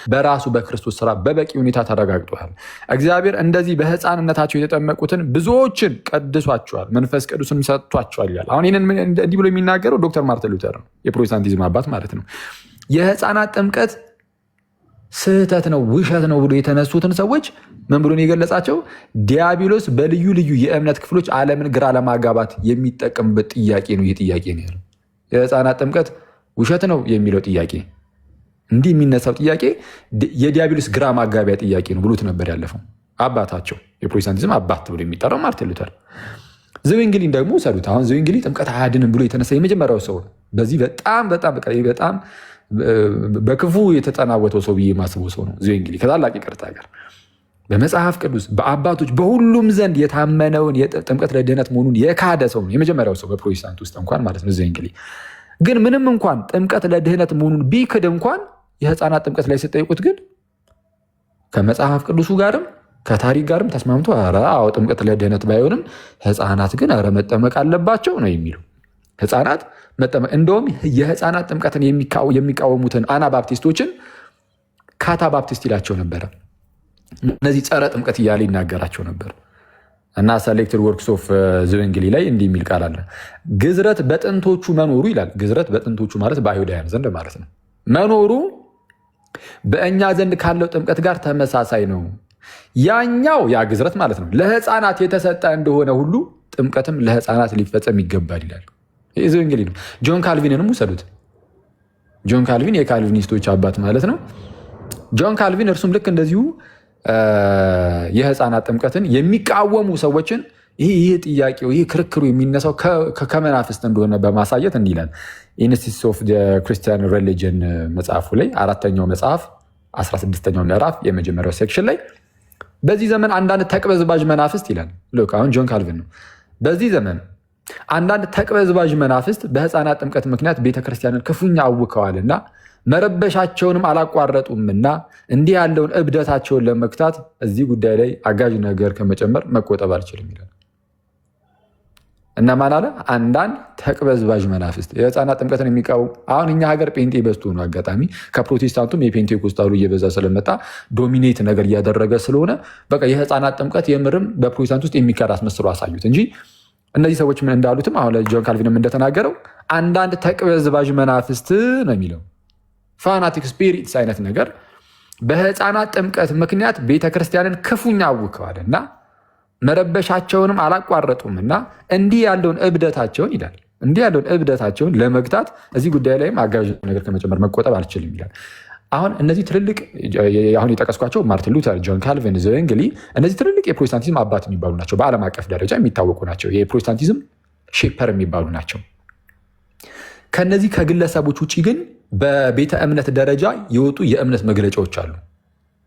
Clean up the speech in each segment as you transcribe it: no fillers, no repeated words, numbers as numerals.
በራሱ በክርስቶስ ስራ በበቂ ሁኔታ ተረጋግጧል። እግዚአብሔር እንደዚህ በሕፃንነታቸው የተጠመቁትን ብዙዎችን ቀድሷቸዋል፣ መንፈስ ቅዱስን ሰጥቷቸዋል ይላል። አሁን ይህንን እንዲህ ብሎ የሚናገረው ዶክተር ማርቲን ሉተር ነው፣ የፕሮቴስታንቲዝም አባት ማለት ነው። የሕፃናት ጥምቀት ስህተት ነው፣ ውሸት ነው ብሎ የተነሱትን ሰዎች ምን ብሎ ነው የገለጻቸው? ዲያብሎስ በልዩ ልዩ የእምነት ክፍሎች ዓለምን ግራ ለማጋባት የሚጠቀምበት ጥያቄ ነው። ይህ ጥያቄ ነው ያለው። የሕፃናት ጥምቀት ውሸት ነው የሚለው ጥያቄ፣ እንዲህ የሚነሳው ጥያቄ የዲያብሎስ ግራ ማጋቢያ ጥያቄ ነው ብሎት ነበር ያለፈው አባታቸው፣ የፕሮቴስታንቲዝም አባት ብሎ የሚጠራው ማርቲን ሉተር። ዘዊንግሊን ደግሞ ሰዱት። አሁን ዘዊንግሊ ጥምቀት አያድንም ብሎ የተነሳ የመጀመሪያው ሰው በዚህ በጣም በክፉ የተጠናወተው ሰው ብዬ የማስበው ሰው ነው ዘዊንግሊ። ከታላቅ ይቅርታ ጋር በመጽሐፍ ቅዱስ በአባቶች በሁሉም ዘንድ የታመነውን ጥምቀት ለድህነት መሆኑን የካደ ሰው ነው፣ የመጀመሪያው ሰው በፕሮቴስታንት ውስጥ እንኳን ማለት ነው ዘዊንግሊ። ግን ምንም እንኳን ጥምቀት ለድህነት መሆኑን ቢክድ እንኳን የሕፃናት ጥምቀት ላይ ሲጠይቁት ግን ከመጽሐፍ ቅዱሱ ጋርም ከታሪክ ጋርም ተስማምቶ አዎ ጥምቀት ለድህነት ባይሆንም ሕፃናት ግን መጠመቅ አለባቸው ነው የሚሉ ሕፃናት መጠመቅ። እንደውም የሕፃናት ጥምቀትን የሚቃወሙትን አናባፕቲስቶችን ካታ ባፕቲስት ይላቸው ነበረ። እነዚህ ጸረ ጥምቀት እያለ ይናገራቸው ነበር። እና ሰሌክትድ ወርክስ ኦፍ ዘዊንግሊ ላይ እንዲህ የሚል ቃል አለ። ግዝረት በጥንቶቹ መኖሩ ይላል። ግዝረት በጥንቶቹ ማለት በአይሁዳውያን ዘንድ ማለት ነው መኖሩ በእኛ ዘንድ ካለው ጥምቀት ጋር ተመሳሳይ ነው። ያኛው ያ ግዝረት ማለት ነው ለሕፃናት የተሰጠ እንደሆነ ሁሉ ጥምቀትም ለሕፃናት ሊፈጸም ይገባል ይላል። ይህ ዘዊንግሊ ነው። ጆን ካልቪንንም ውሰዱት። ጆን ካልቪን የካልቪኒስቶች አባት ማለት ነው። ጆን ካልቪን እርሱም ልክ እንደዚሁ የሕፃናት ጥምቀትን የሚቃወሙ ሰዎችን ይህ ጥያቄው ይህ ክርክሩ የሚነሳው ከመናፍስት እንደሆነ በማሳየት እንዲህ ይላል። ኢንስቲትዩትስ ኦፍ ክርስቲያን ሪሊጅን መጽሐፉ ላይ 4ኛው መጽሐፍ 16ኛው ምዕራፍ የመጀመሪያው ሴክሽን ላይ በዚህ ዘመን አንዳንድ ተቅበዝባዥ መናፍስት ይላል። አሁን ጆን ካልቪን ነው። በዚህ ዘመን አንዳንድ ተቅበዝባዥ መናፍስት በሕፃናት ጥምቀት ምክንያት ቤተክርስቲያንን ክፉኛ አውከዋልና መረበሻቸውንም አላቋረጡምና እንዲህ ያለውን እብደታቸውን ለመግታት እዚህ ጉዳይ ላይ አጋዥ ነገር ከመጨመር መቆጠብ አልችልም ይላል። እና ማን አለ? አንዳንድ ተቅበዝባዥ መናፍስት የሕፃናት ጥምቀትን የሚቃወሙ። አሁን እኛ ሀገር ጴንጤ በዝቶ ነው አጋጣሚ ከፕሮቴስታንቱም የፔንቴኮስታሉ እየበዛ ስለመጣ ዶሚኔት ነገር እያደረገ ስለሆነ በቃ የሕፃናት ጥምቀት የምርም በፕሮቴስታንት ውስጥ የሚካድ አስመስሎ አሳዩት እንጂ እነዚህ ሰዎች ምን እንዳሉትም አሁን ጆን ካልቪንም እንደተናገረው አንዳንድ ተቅበዝባዥ መናፍስት ነው የሚለው ፋናቲክ ስፒሪትስ አይነት ነገር በሕፃናት ጥምቀት ምክንያት ቤተክርስቲያንን ክፉኛ አውከዋል እና መረበሻቸውንም አላቋረጡምና እንዲህ ያለውን እብደታቸውን ይላል እንዲህ ያለውን እብደታቸውን ለመግታት እዚህ ጉዳይ ላይም አጋዥ ነገር ከመጨመር መቆጠብ አልችልም ይላል። አሁን እነዚህ ትልልቅ አሁን የጠቀስኳቸው ማርቲን ሉተር፣ ጆን ካልቪን፣ ዘዊንግሊ እነዚህ ትልልቅ የፕሮቴስታንቲዝም አባት የሚባሉ ናቸው። በዓለም አቀፍ ደረጃ የሚታወቁ ናቸው። የፕሮቴስታንቲዝም ሼፐር የሚባሉ ናቸው። ከነዚህ ከግለሰቦች ውጭ ግን በቤተ እምነት ደረጃ የወጡ የእምነት መግለጫዎች አሉ።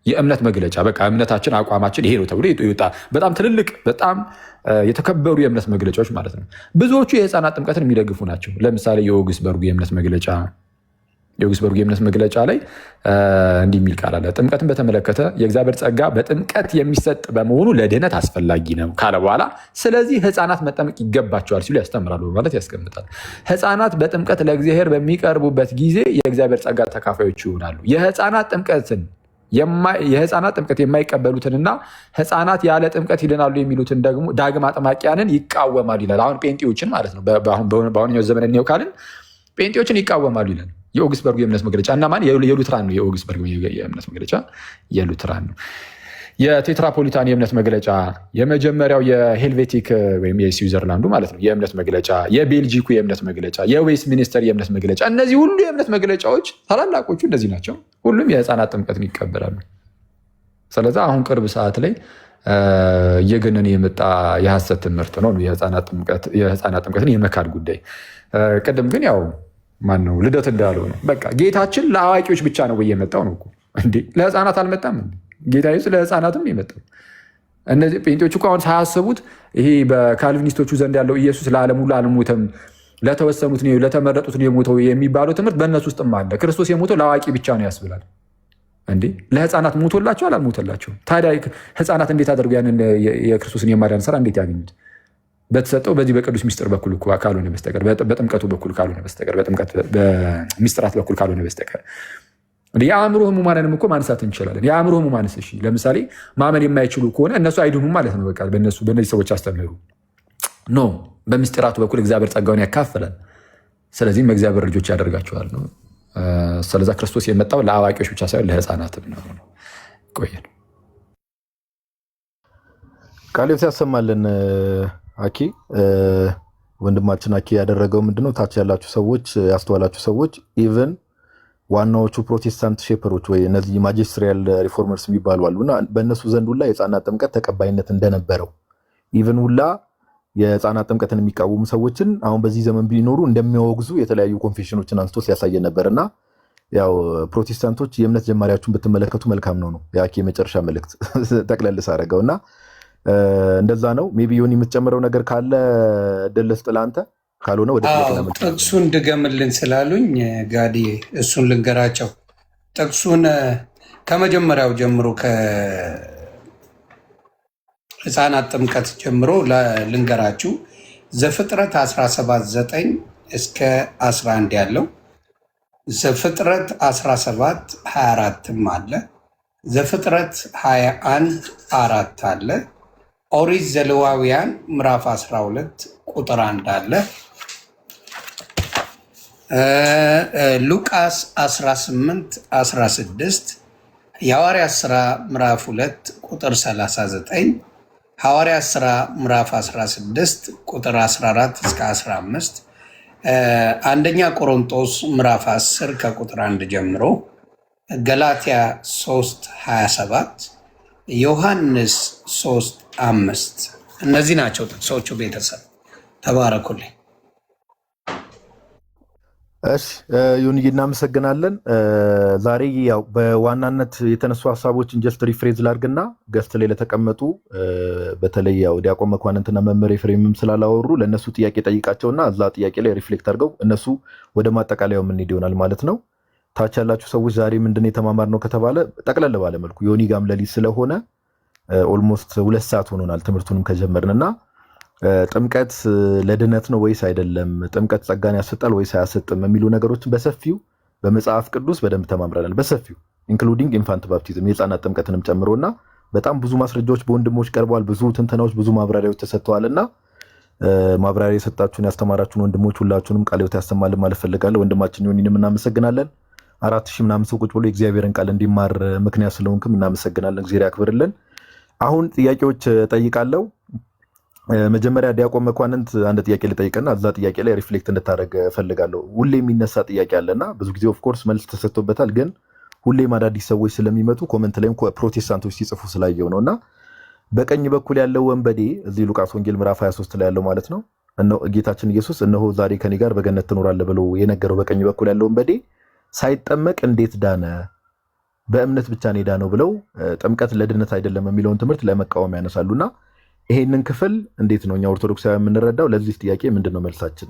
የእምነት መግለጫ በቃ እምነታችን አቋማችን ይሄ ነው ተብሎ ይወጣ በጣም ትልልቅ በጣም የተከበሩ የእምነት መግለጫዎች ማለት ነው። ብዙዎቹ የሕፃናት ጥምቀትን የሚደግፉ ናቸው። ለምሳሌ የኦግስበርጉ የእምነት መግለጫ ላይ እንዲህ የሚል ቃል አለ። ጥምቀትን በተመለከተ የእግዚአብሔር ጸጋ በጥምቀት የሚሰጥ በመሆኑ ለድህነት አስፈላጊ ነው ካለ በኋላ ስለዚህ ሕፃናት መጠመቅ ይገባቸዋል ሲሉ ያስተምራሉ ማለት ያስቀምጣል። ሕፃናት በጥምቀት ለእግዚአብሔር በሚቀርቡበት ጊዜ የእግዚአብሔር ጸጋ ተካፋዮች ይሆናሉ። የሕፃናት ጥምቀት የማይቀበሉትንና ሕፃናት ያለ ጥምቀት ይድናሉ የሚሉትን ደግሞ ዳግም አጥማቂያንን ይቃወማሉ ይላል። አሁን ጴንጤዎችን ማለት ነው። በአሁንኛው ዘመን እኔው ካልን ጴንጤዎችን ይቃወማሉ ይላል። የኦግስበርጉ የእምነት መግለጫ እና ማን የሉትራን ነው። የኦግስበርጉ የእምነት መግለጫ የሉትራን ነው። የቴትራፖሊታን የእምነት መግለጫ፣ የመጀመሪያው የሄልቬቲክ ወይም የስዊዘርላንዱ ማለት ነው የእምነት መግለጫ፣ የቤልጂኩ የእምነት መግለጫ፣ የዌስት ሚኒስተር የእምነት መግለጫ፣ እነዚህ ሁሉ የእምነት መግለጫዎች ታላላቆቹ እንደዚህ ናቸው። ሁሉም የሕፃናት ጥምቀትን ይቀበላሉ። ስለዚህ አሁን ቅርብ ሰዓት ላይ እየገነነ የመጣ የሐሰት ትምህርት ነው የሕፃናት ጥምቀትን የመካድ ጉዳይ። ቅድም ግን ያው ማን ነው ልደት እንዳለው ነው። በቃ ጌታችን ለአዋቂዎች ብቻ ነው ወይ የመጣው ነው እንዴ? ለሕፃናት አልመጣም? ጌታ ኢየሱስ ለሕፃናትም የመጣው። እነዚህ ጴንጤዎች እኮ አሁን ሳያስቡት ይሄ በካልቪኒስቶቹ ዘንድ ያለው ኢየሱስ ለዓለም ሁሉ አልሞተም ለተወሰኑት ነው ለተመረጡት ነው የሞተው የሚባለው ትምህርት በእነሱ ውስጥም አለ። ክርስቶስ የሞተው ለአዋቂ ብቻ ነው ያስብላል እንዴ? ለሕፃናት ሞቶላቸዋል? አልሞተላቸውም። ታዲያ ሕፃናት እንዴት አድርገው ያንን የክርስቶስን የማዳን ስራ እንዴት ያገኙት? በተሰጠው በዚህ በቅዱስ ሚስጥር በኩል ካልሆነ በስተቀር በጥምቀቱ በኩል ካልሆነ በስተቀር በሚስጥራት በኩል ካልሆነ በስተቀር የአእምሮ ህሙማንንም እኮ ማንሳት እንችላለን። የአእምሮ ህሙማንስ እሺ፣ ለምሳሌ ማመን የማይችሉ ከሆነ እነሱ አይድኑም ማለት ነው። በቃ በእነዚህ ሰዎች አስተምህሩ ኖ፣ በምስጢራቱ በኩል እግዚአብሔር ጸጋውን ያካፍላል። ስለዚህም እግዚአብሔር ልጆች ያደርጋቸዋል ነው። ስለዛ ክርስቶስ የመጣው ለአዋቂዎች ብቻ ሳይሆን ለህፃናትም ነው። ቆየን ቃልዮት ያሰማልን። አኪ ወንድማችን አኪ ያደረገው ምንድነው? ታች ያላችሁ ሰዎች ያስተዋላችሁ ሰዎች ኢቨን ዋናዎቹ ፕሮቴስታንት ሼፐሮች ወይ እነዚህ ማጅስትሪያል ሪፎርመርስ የሚባሉ አሉና በእነሱ ዘንድ ሁላ የህፃናት ጥምቀት ተቀባይነት እንደነበረው ኢቨን ሁላ የህፃናት ጥምቀትን የሚቃወሙ ሰዎችን አሁን በዚህ ዘመን ቢኖሩ እንደሚያወግዙ የተለያዩ ኮንፌሽኖችን አንስቶ ሲያሳየን ነበርና ያው ፕሮቴስታንቶች የእምነት ጀማሪያችሁን ብትመለከቱ መልካም ነው የአኪ የመጨረሻ መልእክት ጠቅለልስ አደረገውና እንደዛ ነው። ሜቢ ዮኒ የምትጨምረው ነገር ካለ ደለስ ጥላንተ ካልሆነ ወደ ጥቅሱን ድገምልን ስላሉኝ ጋዲ እሱን ልንገራቸው። ጥቅሱን ከመጀመሪያው ጀምሮ ከህፃናት ጥምቀት ጀምሮ ልንገራችሁ። ዘፍጥረት 17:9 እስከ 11 ያለው፣ ዘፍጥረት 17:24ም አለ፣ ዘፍጥረት 21:4 አለ፣ ኦሪት ዘሌዋውያን ምዕራፍ 12 ቁጥር 1 አለ፣ ሉቃስ 18:16፣ የሐዋርያት ሥራ ምዕራፍ 2 ቁጥር 39፣ ሐዋርያት ሥራ ምዕራፍ 16 ቁጥር 14 እስከ 15፣ አንደኛ ቆሮንቶስ ምዕራፍ 10 ከቁጥር 1 ጀምሮ፣ ገላትያ 3:27፣ ዮሐንስ 3:5። እነዚህ ናቸው ጥቅሶቹ። ቤተሰብ ተባረኩልኝ። እሺ ዮኒ እናመሰግናለን። ዛሬ ያው በዋናነት የተነሱ ሀሳቦችን ጀስት ሪፍሬዝ ላድርግና ገስት ላይ ለተቀመጡ በተለይ ያው ዲያቆን መኳንንትና መምህር ኤፍሬምም ስላላወሩ ለእነሱ ጥያቄ ጠይቃቸውና እዛ ጥያቄ ላይ ሪፍሌክት አድርገው እነሱ ወደ ማጠቃለያው የምንሄድ ይሆናል ማለት ነው። ታች ያላችሁ ሰዎች ዛሬ ምንድን የተማማርነው ከተባለ ጠቅለል ባለ መልኩ ዮኒ ጋም ሌሊት ስለሆነ ኦልሞስት 2 ሰዓት ሆኖናል ትምህርቱንም ከጀመርንና ጥምቀት ለድነት ነው ወይስ አይደለም፣ ጥምቀት ጸጋን ያሰጣል ወይስ አያሰጥም የሚሉ ነገሮችን በሰፊው በመጽሐፍ ቅዱስ በደንብ ተማምረናል። በሰፊው ኢንክሉዲንግ ኢንፋንት ባፕቲዝም የህፃናት ጥምቀትንም ጨምሮና በጣም ብዙ ማስረጃዎች በወንድሞች ቀርበዋል። ብዙ ትንተናዎች፣ ብዙ ማብራሪያዎች ተሰጥተዋልና ማብራሪያ የሰጣችሁን ያስተማራችሁን ወንድሞች ሁላችሁንም ቃለ ሕይወት ያሰማልን ማለት ፈልጋለሁ። ወንድማችን ዮኒንም እናመሰግናለን። 4000 ምናምን ሰው ቁጭ ብሎ የእግዚአብሔርን ቃል እንዲማር ምክንያት ስለሆንክም እናመሰግናለን። እግዚአብሔር ያክብርልን። አሁን ጥያቄዎች ጠይቃለሁ። መጀመሪያ ዲያቆን መኳንንት አንድ ጥያቄ ልጠይቅና እዛ ጥያቄ ላይ ሪፍሌክት እንድታደርግ ፈልጋለሁ። ሁሌ የሚነሳ ጥያቄ አለና ብዙ ጊዜ ኦፍ ኮርስ መልስ ተሰጥቶበታል፣ ግን ሁሌም አዳዲስ ሰዎች ስለሚመጡ ኮመንት ላይም ፕሮቴስታንቶች ሲጽፉ ስላየው ነውና በቀኝ በኩል ያለው ወንበዴ እዚህ ሉቃስ ወንጌል ምዕራፍ 23 ላይ ያለው ማለት ነው ጌታችን ኢየሱስ እነሆ ዛሬ ከኔ ጋር በገነት ትኖራለህ ብሎ የነገረው በቀኝ በኩል ያለው ወንበዴ ሳይጠመቅ እንዴት ዳነ? በእምነት ብቻ ነው የዳነው ብለው ጥምቀት ለድነት አይደለም የሚለውን ትምህርት ለመቃወም ያነሳሉና ይሄንን ክፍል እንዴት ነው እኛ ኦርቶዶክሳውያን የምንረዳው? ለዚህ ጥያቄ ምንድነው መልሳችን?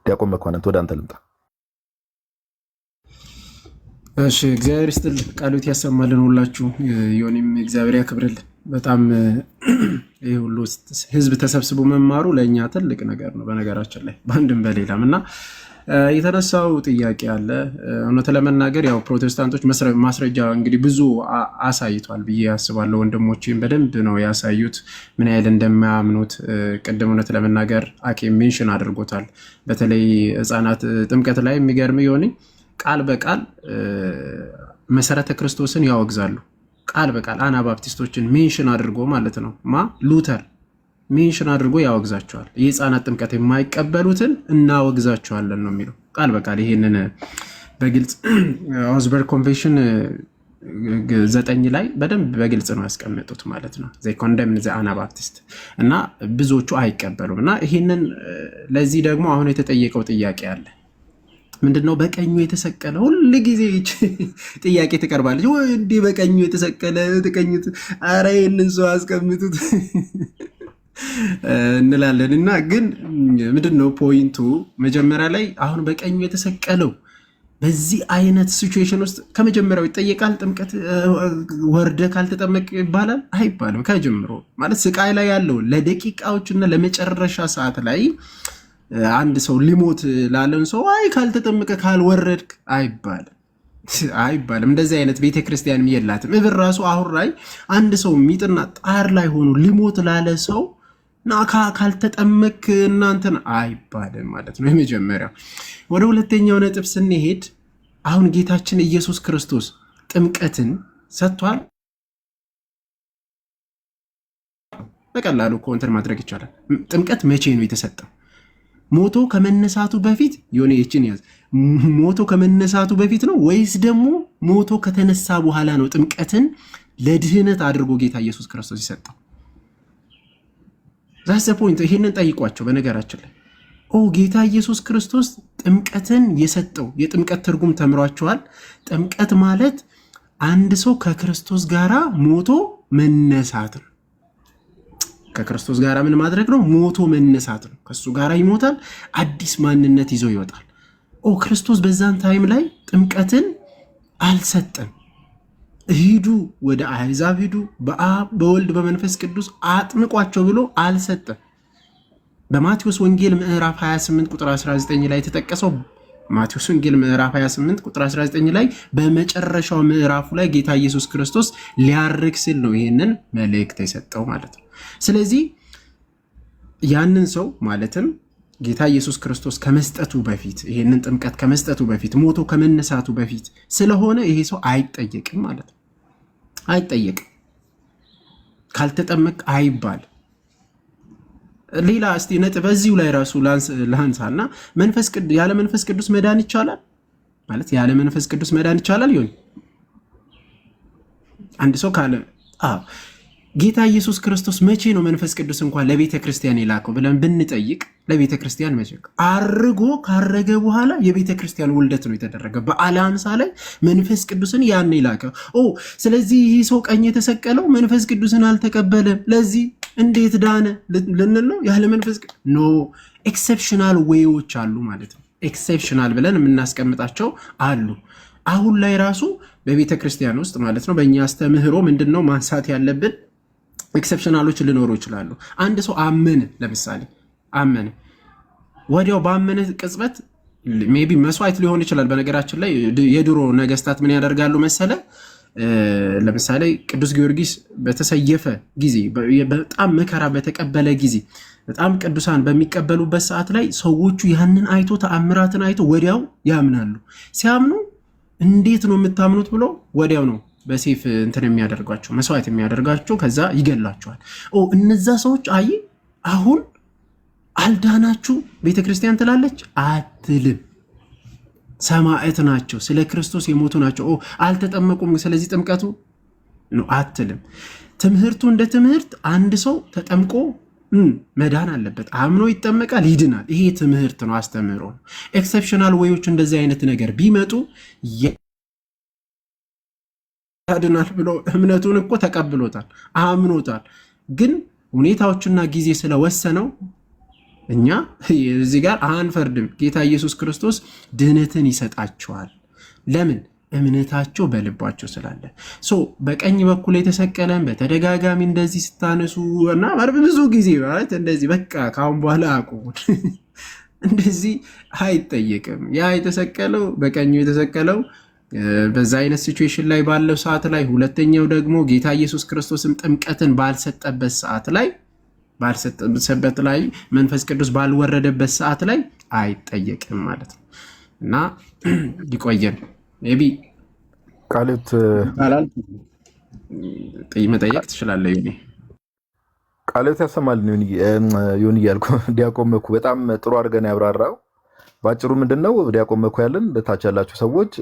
ዲያቆን መኳንንት ወደ አንተ ልምጣ። እሺ እግዚአብሔር ይስጥልን፣ ቃሉት ያሰማልን። ሁላችሁ ዮኒም እግዚአብሔር ያክብርልን። በጣም ይሄ ሁሉ ህዝብ ተሰብስቦ መማሩ ለእኛ ትልቅ ነገር ነው። በነገራችን ላይ በአንድም በሌላም እና የተነሳው ጥያቄ አለ። እውነት ለመናገር ያው ፕሮቴስታንቶች ማስረጃ እንግዲህ ብዙ አሳይቷል ብዬ ያስባለሁ። ወንድሞቼም በደንብ ነው ያሳዩት ምን ያህል እንደማያምኑት። ቅድም እውነት ለመናገር አኬ ሜንሽን አድርጎታል። በተለይ ህፃናት ጥምቀት ላይ የሚገርም የሆነ ቃል በቃል መሰረተ ክርስቶስን ያወግዛሉ። ቃል በቃል አናባፕቲስቶችን ሜንሽን አድርጎ ማለት ነው ሉተር ሜንሽን አድርጎ ያወግዛቸዋል። የህፃናት ጥምቀት የማይቀበሉትን እናወግዛቸዋለን ነው የሚለው ቃል በቃል። ይሄንን በግልጽ አውዝበርግ ኮንቬንሽን 9 ላይ በደንብ በግልጽ ነው ያስቀመጡት ማለት ነው። ዘይ ኮንደም ዘ አናባፕቲስት እና ብዙዎቹ አይቀበሉም። እና ይሄንን ለዚህ ደግሞ አሁን የተጠየቀው ጥያቄ አለ። ምንድነው? በቀኙ የተሰቀለ ሁሉ ጊዜ ጥያቄ ትቀርባለች። ወንዴ በቀኙ የተሰቀለ ተቀኙት፣ አረ ይሄንን ሰው አስቀምጡት እንላለን። እና ግን ምንድነው ፖይንቱ? መጀመሪያ ላይ አሁን በቀኙ የተሰቀለው በዚህ አይነት ሲቹዌሽን ውስጥ ከመጀመሪያው ይጠየቃል። ጥምቀት ወርደ ካልተጠመቅ ይባላል አይባልም። ከጀምሮ ማለት ስቃይ ላይ ያለው ለደቂቃዎችና ለመጨረሻ ሰዓት ላይ አንድ ሰው ሊሞት ላለን ሰው አይ ካልተጠመቀ ካልወረድክ አይባልም። አይባልም። እንደዚህ አይነት ቤተክርስቲያንም የላትም። እብር ራሱ አሁን ላይ አንድ ሰው ሚጥና ጣር ላይ ሆኖ ሊሞት ላለ ሰው ና ካልተጠመክ እናንተን አይባልም ማለት ነው። የመጀመሪያው። ወደ ሁለተኛው ነጥብ ስንሄድ አሁን ጌታችን ኢየሱስ ክርስቶስ ጥምቀትን ሰጥቷል። በቀላሉ ኮንተር ማድረግ ይቻላል። ጥምቀት መቼ ነው የተሰጠው? ሞቶ ከመነሳቱ በፊት የሆነ ይችን ያዝ ሞቶ ከመነሳቱ በፊት ነው ወይስ ደግሞ ሞቶ ከተነሳ በኋላ ነው ጥምቀትን ለድህነት አድርጎ ጌታ ኢየሱስ ክርስቶስ ይሰጠው? ዛስ ፖይንት። ይሄንን ጠይቋቸው። በነገራችን ላይ ጌታ ኢየሱስ ክርስቶስ ጥምቀትን የሰጠው የጥምቀት ትርጉም ተምሯቸዋል። ጥምቀት ማለት አንድ ሰው ከክርስቶስ ጋራ ሞቶ መነሳት ነው። ከክርስቶስ ጋር ምን ማድረግ ነው? ሞቶ መነሳት ነው። ከሱ ጋር ይሞታል፣ አዲስ ማንነት ይዞ ይወጣል። ክርስቶስ በዛን ታይም ላይ ጥምቀትን አልሰጠም። ሂዱ ወደ አሕዛብ ሂዱ፣ በአብ በወልድ በመንፈስ ቅዱስ አጥምቋቸው ብሎ አልሰጠም። በማቴዎስ ወንጌል ምዕራፍ 28 ቁጥር 19 ላይ የተጠቀሰው ማቴዎስ ወንጌል ምዕራፍ 28 ቁጥር 19 ላይ በመጨረሻው ምዕራፉ ላይ ጌታ ኢየሱስ ክርስቶስ ሊያርግ ሲል ነው ይህንን መልእክት የሰጠው ማለት ነው። ስለዚህ ያንን ሰው ማለትም ጌታ ኢየሱስ ክርስቶስ ከመስጠቱ በፊት ይህንን ጥምቀት ከመስጠቱ በፊት ሞቶ ከመነሳቱ በፊት ስለሆነ ይሄ ሰው አይጠየቅም ማለት ነው። አይጠየቅም። ካልተጠመቅ አይባል። ሌላ እስቲ ነጥብ በዚሁ ላይ ራሱ ላንሳና ያለ መንፈስ ቅዱስ መዳን ይቻላል ማለት ያለ መንፈስ ቅዱስ መዳን ይቻላል ይሆን? አንድ ሰው ካለ ጌታ ኢየሱስ ክርስቶስ መቼ ነው መንፈስ ቅዱስ እንኳን ለቤተ ክርስቲያን የላከው ብለን ብንጠይቅ ለቤተ ክርስቲያን መቼ አርጎ ካረገ በኋላ የቤተ ክርስቲያን ውልደት ነው የተደረገ። በዓለ ሃምሳ ላይ መንፈስ ቅዱስን ያን የላከው። ስለዚህ ይህ ሰው ቀኝ የተሰቀለው መንፈስ ቅዱስን አልተቀበለም፣ ለዚህ እንዴት ዳነ ልንል ነው? ያለ መንፈስ ቅዱስ ኖ። ኤክሴፕሽናል ዌዎች አሉ ማለት ነው። ኤክሴፕሽናል ብለን የምናስቀምጣቸው አሉ። አሁን ላይ ራሱ በቤተ ክርስቲያን ውስጥ ማለት ነው በእኛ አስተምህሮ ምንድን ነው ማንሳት ያለብን? ኤክሰፕሽናሎች ሊኖሩ ይችላሉ። አንድ ሰው አመነ፣ ለምሳሌ አመነ፣ ወዲያው ባመነ ቅጽበት ሜይ ቢ መስዋዕት ሊሆን ይችላል። በነገራችን ላይ የድሮ ነገስታት ምን ያደርጋሉ መሰለ? ለምሳሌ ቅዱስ ጊዮርጊስ በተሰየፈ ጊዜ፣ በጣም መከራ በተቀበለ ጊዜ፣ በጣም ቅዱሳን በሚቀበሉበት ሰዓት ላይ ሰዎቹ ያንን አይቶ ተአምራትን አይቶ ወዲያው ያምናሉ። ሲያምኑ እንዴት ነው የምታምኑት ብሎ ወዲያው ነው በሴፍ እንትን የሚያደርጓቸው መስዋዕት የሚያደርጋቸው፣ ከዛ ይገላቸዋል። እነዛ ሰዎች አሁን አልዳናችሁ ቤተክርስቲያን ትላለች አትልም። ሰማዕት ናቸው፣ ስለ ክርስቶስ የሞቱ ናቸው። አልተጠመቁም፣ ስለዚህ ጥምቀቱ ነው አትልም። ትምህርቱ እንደ ትምህርት አንድ ሰው ተጠምቆ መዳን አለበት፣ አምኖ ይጠመቃል፣ ይድናል። ይሄ ትምህርት ነው፣ አስተምህሮ ነው። ኤክሰፕሽናል ዌዮች እንደዚህ አይነት ነገር ቢመጡ ያድናል ብሎ እምነቱን እኮ ተቀብሎታል፣ አምኖታል። ግን ሁኔታዎችና ጊዜ ስለወሰነው እኛ እዚህ ጋር አንፈርድም። ጌታ ኢየሱስ ክርስቶስ ድህነትን ይሰጣቸዋል። ለምን? እምነታቸው በልባቸው ስላለ። በቀኝ በኩል የተሰቀለን በተደጋጋሚ እንደዚህ ስታነሱ እና ብዙ ጊዜ ማለት እንደዚህ በቃ ካሁን በኋላ አቁሙን። እንደዚህ አይጠየቅም። ያ የተሰቀለው በቀኙ የተሰቀለው በዛ አይነት ሲቹዌሽን ላይ ባለው ሰዓት ላይ፣ ሁለተኛው ደግሞ ጌታ ኢየሱስ ክርስቶስም ጥምቀትን ባልሰጠበት ሰዓት ላይ መንፈስ ቅዱስ ባልወረደበት ሰዓት ላይ አይጠየቅም ማለት ነው። እና ይቆየን። ቢ ቃልት መጠየቅ ትችላለህ። ዮኒ ቃልት ያሰማልን። ዮኒ እያልኩ ዲያቆን መኩ በጣም ጥሩ አድርገን ያብራራው። በአጭሩ ምንድን ነው ዲያቆን መኩ ያለን ለታች ያላችሁ ሰዎች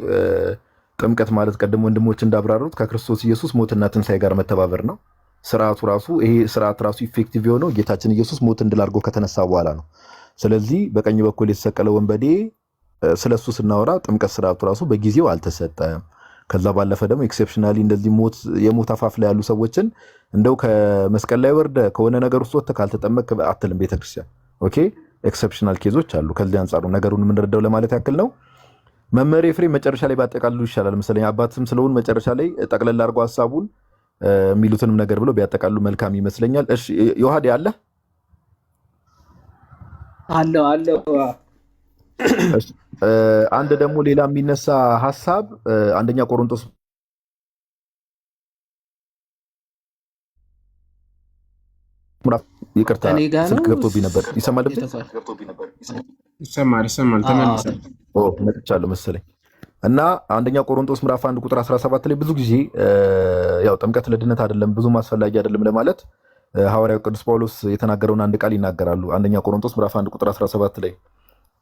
ጥምቀት ማለት ቀደም ወንድሞች እንዳብራሩት ከክርስቶስ ኢየሱስ ሞትና ትንሣኤ ጋር መተባበር ነው። ስርዓቱ ራሱ ይሄ ስርዓት ራሱ ኢፌክቲቭ የሆነው ጌታችን ኢየሱስ ሞትን ድል አድርጎ ከተነሳ በኋላ ነው። ስለዚህ በቀኝ በኩል የተሰቀለ ወንበዴ ስለሱ ስናወራ ጥምቀት ስርዓቱ ራሱ በጊዜው አልተሰጠም። ከዛ ባለፈ ደግሞ ኤክሴፕሽናሊ እንደዚህ የሞት አፋፍ ላይ ያሉ ሰዎችን እንደው ከመስቀል ላይ ወርደ ከሆነ ነገር ውስጥ ወጥተህ ካልተጠመቅ አትልም ቤተክርስቲያን። ኦኬ ኤክሰፕሽናል ኬዞች አሉ። ከዚህ አንጻሩ ነገሩን የምንረዳው ለማለት ያክል ነው። መምህር ኤፍሬም መጨረሻ ላይ ባጠቃልሉ ይሻላል መሰለኝ። አባትም ስለሆኑ መጨረሻ ላይ ጠቅለል አድርጎ ሀሳቡን የሚሉትንም ነገር ብለው ቢያጠቃሉ መልካም ይመስለኛል። እሺ ዮሐዴ አለ አለው እሺ፣ አንድ ደግሞ ሌላ የሚነሳ ሀሳብ አንደኛ ቆሮንቶስ ምዕራፍ ይቅርታ እኔ ጋ ነው ስልክ ገብቶብኝ ነበር። ይሰማል ድምጼ? ይሰማል ተመልሰን መጥቻለሁ መሰለኝ። እና አንደኛ ቆሮንቶስ ምዕራፍ 1 ቁጥር 17 ላይ ብዙ ጊዜ ያው ጥምቀት ለድነት አይደለም ብዙም አስፈላጊ አይደለም ለማለት ሐዋርያው ቅዱስ ጳውሎስ የተናገረውን አንድ ቃል ይናገራሉ። አንደኛ ቆሮንቶስ ምዕራፍ 1 ቁጥር 17 ላይ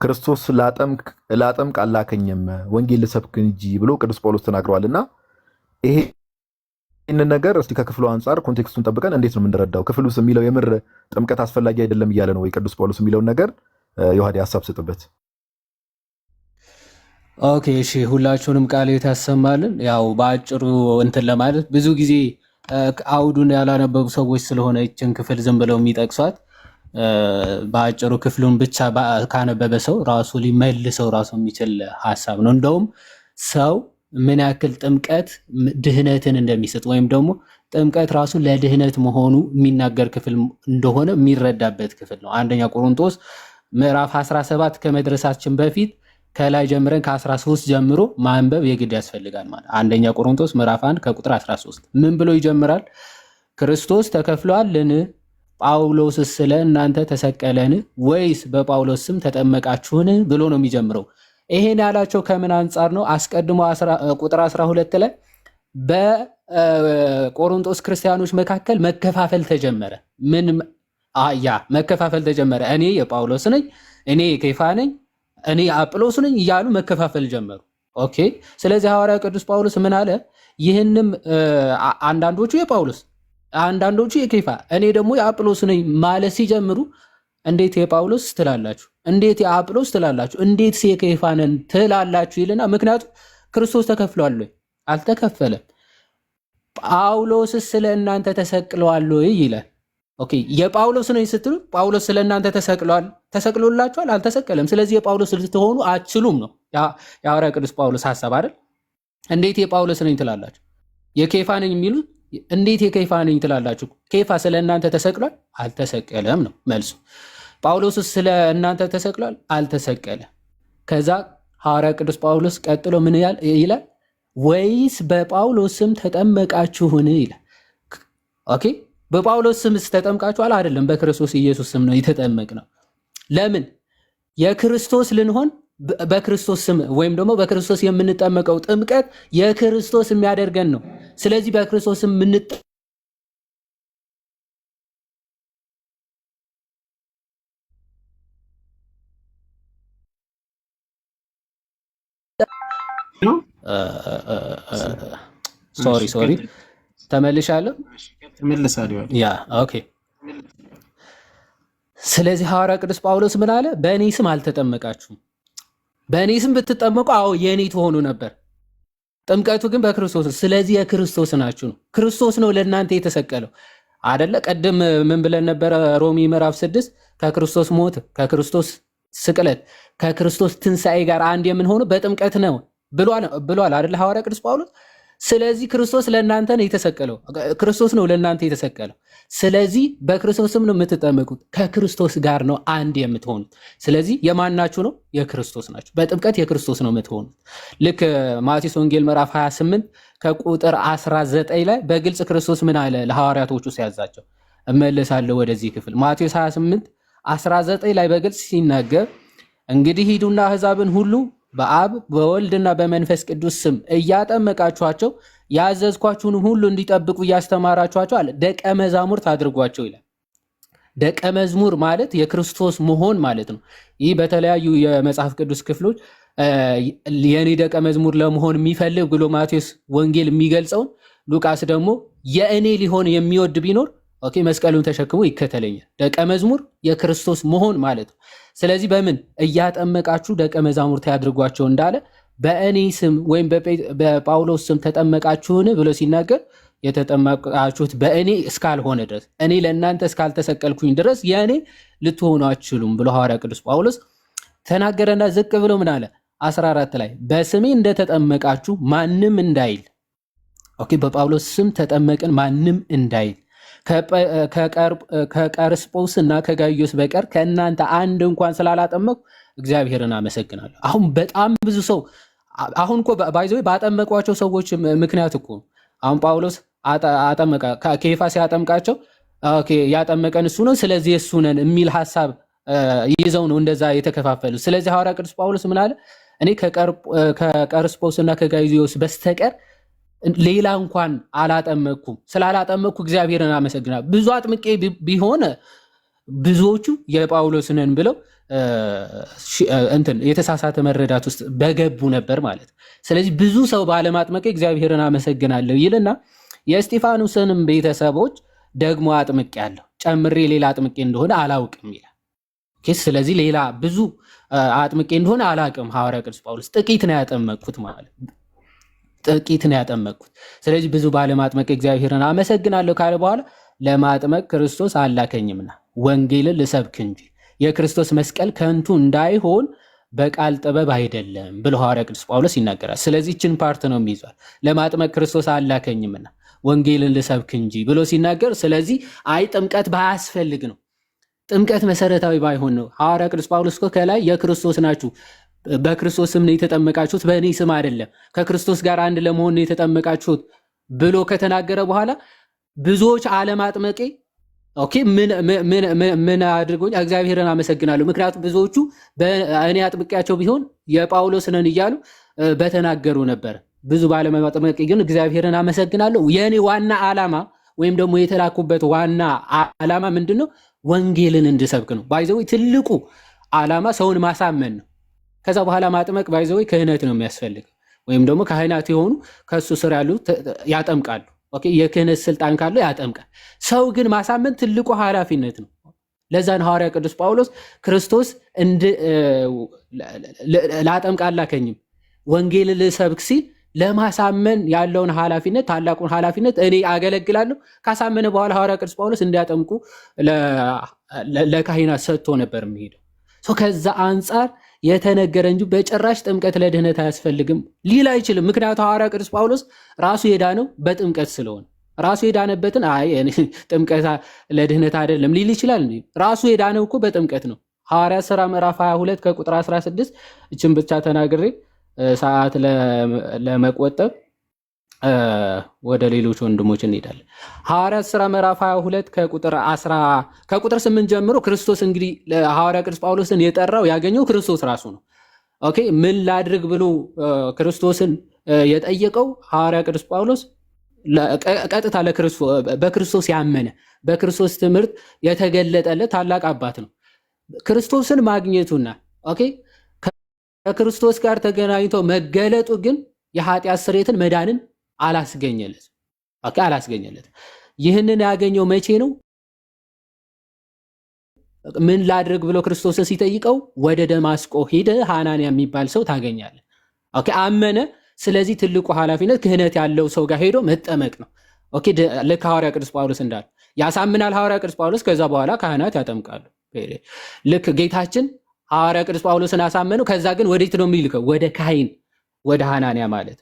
ክርስቶስ ላጠምቅ አላከኝም ወንጌል ልሰብክ እንጂ ብሎ ቅዱስ ጳውሎስ ተናግረዋል። እና ይህንን ነገር እስቲ ከክፍሉ አንጻር ኮንቴክስቱን ጠብቀን እንዴት ነው የምንረዳው? ክፍሉስ የሚለው የምር ጥምቀት አስፈላጊ አይደለም እያለ ነው ወይ ቅዱስ ጳውሎስ የሚለውን ነገር ዮሐዴ ሀሳብ ስጥበት። ኦኬ እሺ፣ ሁላችሁንም ቃል ያሰማልን። ያው በአጭሩ እንትን ለማለት ብዙ ጊዜ አውዱን ያላነበቡ ሰዎች ስለሆነ ይችን ክፍል ዝም ብለው የሚጠቅሷት በአጭሩ ክፍሉን ብቻ ካነበበ ሰው ራሱ ሊመልሰው ራሱ የሚችል ሀሳብ ነው። እንደውም ሰው ምን ያክል ጥምቀት ድህነትን እንደሚሰጥ ወይም ደግሞ ጥምቀት ራሱ ለድህነት መሆኑ የሚናገር ክፍል እንደሆነ የሚረዳበት ክፍል ነው። አንደኛ ቆሮንቶስ ምዕራፍ 17 ከመድረሳችን በፊት ከላይ ጀምረን ከ13 ጀምሮ ማንበብ የግድ ያስፈልጋል። ማለት አንደኛ ቆሮንቶስ ምዕራፍ 1 ከቁጥር 13 ምን ብሎ ይጀምራል? ክርስቶስ ተከፍሏልን? ጳውሎስስ ስለ እናንተ ተሰቀለን? ወይስ በጳውሎስ ስም ተጠመቃችሁን? ብሎ ነው የሚጀምረው። ይሄን ያላቸው ከምን አንጻር ነው? አስቀድሞ ቁጥር 12 ላይ በቆሮንቶስ ክርስቲያኖች መካከል መከፋፈል ተጀመረ። መከፋፈል ተጀመረ። እኔ የጳውሎስ ነኝ፣ እኔ የኬፋ ነኝ፣ እኔ አጵሎስ ነኝ እያሉ መከፋፈል ጀመሩ። ኦኬ። ስለዚህ ሐዋርያው ቅዱስ ጳውሎስ ምን አለ? ይህንም አንዳንዶቹ የጳውሎስ አንዳንዶቹ የኬፋ እኔ ደግሞ የአጵሎስ ነኝ ማለት ሲጀምሩ እንዴት የጳውሎስ ትላላችሁ? እንዴት የአጵሎስ ትላላችሁ? እንዴት የኬፋ ነን ትላላችሁ? ይልና ምክንያቱም ክርስቶስ ተከፍሏል ወይ? አልተከፈለም። ጳውሎስስ ስለ እናንተ ተሰቅሏል ወይ ይላል። ኦኬ፣ የጳውሎስ ነኝ ስትሉ ጳውሎስ ስለ እናንተ ተሰቅሎላችኋል? አልተሰቀለም። ስለዚህ የጳውሎስ ልትሆኑ አትችሉም ነው የሐዋርያው ቅዱስ ጳውሎስ ሐሳብ አይደል? እንዴት የጳውሎስ ነኝ ትላላችሁ? የኬፋ ነኝ የሚሉት እንዴት የኬፋ ነኝ ትላላችሁ? ኬፋ ስለ እናንተ ተሰቅሏል? አልተሰቀለም ነው መልሱ። ጳውሎስስ ስለ እናንተ ተሰቅሏል? አልተሰቀለም። ከዛ ሐዋርያው ቅዱስ ጳውሎስ ቀጥሎ ምን ይላል? ወይስ በጳውሎስ ስም ተጠመቃችሁን ይላል። ኦኬ፣ በጳውሎስ ስምስ ተጠምቃችኋል? አይደለም፣ በክርስቶስ ኢየሱስ ስም ነው የተጠመቅነው። ለምን? የክርስቶስ ልንሆን በክርስቶስ ስም ወይም ደግሞ በክርስቶስ የምንጠመቀው ጥምቀት የክርስቶስ የሚያደርገን ነው። ስለዚህ በክርስቶስ ስም ሶሪ ተመልሻለሁ። ያ ኦኬ። ስለዚህ ሐዋርያ ቅዱስ ጳውሎስ ምን አለ? በእኔ ስም አልተጠመቃችሁም። በእኔ ስም ብትጠመቁ አዎ የእኔ ትሆኑ ነበር። ጥምቀቱ ግን በክርስቶስ። ስለዚህ የክርስቶስ ናችሁ ነው። ክርስቶስ ነው ለእናንተ የተሰቀለው አደለ? ቀደም ምን ብለን ነበረ? ሮሚ ምዕራፍ 6 ከክርስቶስ ሞት፣ ከክርስቶስ ስቅለት፣ ከክርስቶስ ትንሣኤ ጋር አንድ የምንሆነው በጥምቀት ነው ብሏል አደለ ሐዋርያ ቅዱስ ጳውሎስ። ስለዚህ ክርስቶስ ለእናንተ ነው የተሰቀለው። ክርስቶስ ነው ለእናንተ የተሰቀለው። ስለዚህ በክርስቶስም ነው የምትጠመቁት። ከክርስቶስ ጋር ነው አንድ የምትሆኑት። ስለዚህ የማናችሁ ነው? የክርስቶስ ናችሁ። በጥምቀት የክርስቶስ ነው የምትሆኑት። ልክ ማቴዎስ ወንጌል ምዕራፍ 28 ከቁጥር 19 ላይ በግልጽ ክርስቶስ ምን አለ ለሐዋርያቶቹ ሲያዛቸው? እመለሳለሁ ወደዚህ ክፍል። ማቴዎስ 28 19 ላይ በግልጽ ሲናገር እንግዲህ ሂዱና አሕዛብን ሁሉ በአብ በወልድና በመንፈስ ቅዱስ ስም እያጠመቃችኋቸው ያዘዝኳችሁን ሁሉ እንዲጠብቁ እያስተማራችኋቸው አለ ደቀ መዛሙርት አድርጓቸው ይላል። ደቀ መዝሙር ማለት የክርስቶስ መሆን ማለት ነው። ይህ በተለያዩ የመጽሐፍ ቅዱስ ክፍሎች የኔ ደቀ መዝሙር ለመሆን የሚፈልግ ብሎ ማቴዎስ ወንጌል የሚገልጸውን፣ ሉቃስ ደግሞ የእኔ ሊሆን የሚወድ ቢኖር ኦኬ መስቀሉን ተሸክሞ ይከተለኛል። ደቀ መዝሙር የክርስቶስ መሆን ማለት ነው። ስለዚህ በምን እያጠመቃችሁ ደቀ መዛሙርት ያድርጓቸው እንዳለ በእኔ ስም ወይም በጳውሎስ ስም ተጠመቃችሁን ብሎ ሲናገር የተጠመቃችሁት በእኔ እስካልሆነ ድረስ እኔ ለእናንተ እስካልተሰቀልኩኝ ድረስ የእኔ ልትሆኑ አትችሉም ብሎ ሐዋርያ ቅዱስ ጳውሎስ ተናገረና ዝቅ ብሎ ምን አለ 14 ላይ በስሜ እንደተጠመቃችሁ ማንም እንዳይል። ኦኬ በጳውሎስ ስም ተጠመቅን ማንም እንዳይል ከቀርስጶስ እና ከጋይዮስ በቀር ከእናንተ አንድ እንኳን ስላላጠመቅሁ እግዚአብሔርን አመሰግናለሁ። አሁን በጣም ብዙ ሰው አሁን እኮ ባይዘ ባጠመቋቸው ሰዎች ምክንያት እኮ አሁን ጳውሎስ አጠመቃ ኬፋ ሲያጠምቃቸው ያጠመቀን እሱ ነው ስለዚህ እሱ ነን የሚል ሐሳብ ይዘው ነው እንደዛ የተከፋፈሉ። ስለዚህ ሐዋርያ ቅዱስ ጳውሎስ ምን አለ? እኔ ከቀርስጶስና ከጋይዮስ በስተቀር ሌላ እንኳን አላጠመቅኩም። ስላላጠመቅኩ እግዚአብሔርን አመሰግናለሁ። ብዙ አጥምቄ ቢሆን ብዙዎቹ የጳውሎስ ነን ብለው እንትን የተሳሳተ መረዳት ውስጥ በገቡ ነበር ማለት። ስለዚህ ብዙ ሰው ባለማጥመቄ እግዚአብሔርን አመሰግናለሁ ይልና የእስጢፋኖስንም ቤተሰቦች ደግሞ አጥምቄያለሁ፣ ጨምሬ ሌላ አጥምቄ እንደሆነ አላውቅም ይላል። ስለዚህ ሌላ ብዙ አጥምቄ እንደሆነ አላውቅም ሐዋርያ ቅዱስ ጳውሎስ ጥቂት ነው ያጠመቅኩት ማለት ጥቂት ነው ያጠመቅኩት። ስለዚህ ብዙ ባለማጥመቅ እግዚአብሔርን አመሰግናለሁ ካለ በኋላ ለማጥመቅ ክርስቶስ አላከኝምና ወንጌልን ልሰብክ እንጂ የክርስቶስ መስቀል ከንቱ እንዳይሆን በቃል ጥበብ አይደለም ብሎ ሐዋርያ ቅዱስ ጳውሎስ ይናገራል። ስለዚህ ይህችን ፓርት ነው የሚይዟል። ለማጥመቅ ክርስቶስ አላከኝምና ወንጌልን ልሰብክ እንጂ ብሎ ሲናገር፣ ስለዚህ አይ ጥምቀት ባያስፈልግ ነው፣ ጥምቀት መሰረታዊ ባይሆን ነው። ሐዋርያ ቅዱስ ጳውሎስ እኮ ከላይ የክርስቶስ ናችሁ፣ በክርስቶስ ስም ነው የተጠመቃችሁት፣ በእኔ ስም አይደለም፣ ከክርስቶስ ጋር አንድ ለመሆን ነው የተጠመቃችሁት ብሎ ከተናገረ በኋላ ብዙዎች አለማጥመቄ ኦኬ ምን አድርጎኝ እግዚአብሔርን አመሰግናለሁ። ምክንያቱም ብዙዎቹ እኔ አጥምቄያቸው ቢሆን የጳውሎስ ነን እያሉ በተናገሩ ነበር። ብዙ ባለማጥመቄ ግን እግዚአብሔርን አመሰግናለሁ። የእኔ ዋና ዓላማ ወይም ደግሞ የተላኩበት ዋና ዓላማ ምንድን ነው? ወንጌልን እንድሰብክ ነው። ባይዘዌ ትልቁ ዓላማ ሰውን ማሳመን ነው። ከዛ በኋላ ማጥመቅ ባይዘዌ ክህነት ነው የሚያስፈልገው፣ ወይም ደግሞ ካህናት የሆኑ ከእሱ ስር ያሉ ያጠምቃሉ። የክህነት ስልጣን ካለው ያጠምቃል። ሰው ግን ማሳመን ትልቁ ኃላፊነት ነው። ለዛን ሐዋርያ ቅዱስ ጳውሎስ ክርስቶስ ላጠምቅ አላከኝም ወንጌልን ልሰብክ ሲል ለማሳመን ያለውን ኃላፊነት ታላቁን ኃላፊነት እኔ አገለግላለሁ። ካሳመነ በኋላ ሐዋርያ ቅዱስ ጳውሎስ እንዲያጠምቁ ለካህናት ሰጥቶ ነበር የሚሄደው። ከዛ አንጻር የተነገረ እንጂ በጭራሽ ጥምቀት ለድህነት አያስፈልግም ሊል አይችልም። ምክንያቱም ሐዋርያ ቅዱስ ጳውሎስ ራሱ የዳነው በጥምቀት ስለሆነ ራሱ የዳነበትን ጥምቀት ለድህነት አይደለም ሊል ይችላል። ራሱ የዳነው እኮ በጥምቀት ነው። ሐዋርያት ሥራ ምዕራፍ 22 ከቁጥር 16 እችን ብቻ ተናግሬ ሰዓት ለመቆጠብ ወደ ሌሎች ወንድሞች እንሄዳለን። ሐዋርያት ሥራ ምዕራፍ 22 ከቁጥር 8 ጀምሮ ክርስቶስ እንግዲህ ሐዋርያ ቅዱስ ጳውሎስን የጠራው ያገኘው ክርስቶስ ራሱ ነው። ኦኬ ምን ላድርግ ብሎ ክርስቶስን የጠየቀው ሐዋርያ ቅዱስ ጳውሎስ ቀጥታ በክርስቶስ ያመነ በክርስቶስ ትምህርት የተገለጠለት ታላቅ አባት ነው። ክርስቶስን ማግኘቱና ኦኬ ከክርስቶስ ጋር ተገናኝቶ መገለጡ ግን የኃጢአት ስርየትን መዳንን አላስገኘለት። ይህንን ያገኘው መቼ ነው? ምን ላድርግ ብሎ ክርስቶስን ሲጠይቀው ወደ ደማስቆ ሄደ፣ ሐናንያ የሚባል ሰው ታገኛለህ። ኦኬ አመነ። ስለዚህ ትልቁ ኃላፊነት ክህነት ያለው ሰው ጋር ሄዶ መጠመቅ ነው። ኦኬ ልክ ሐዋርያ ቅዱስ ጳውሎስ እንዳለ ያሳምናል ሐዋርያ ቅዱስ ጳውሎስ። ከዛ በኋላ ካህናት ያጠምቃሉ። ልክ ጌታችን ሐዋርያ ቅዱስ ጳውሎስን አሳመነው። ከዛ ግን ወዴት ነው የሚልከው? ወደ ካህን ወደ ሐናንያ ማለት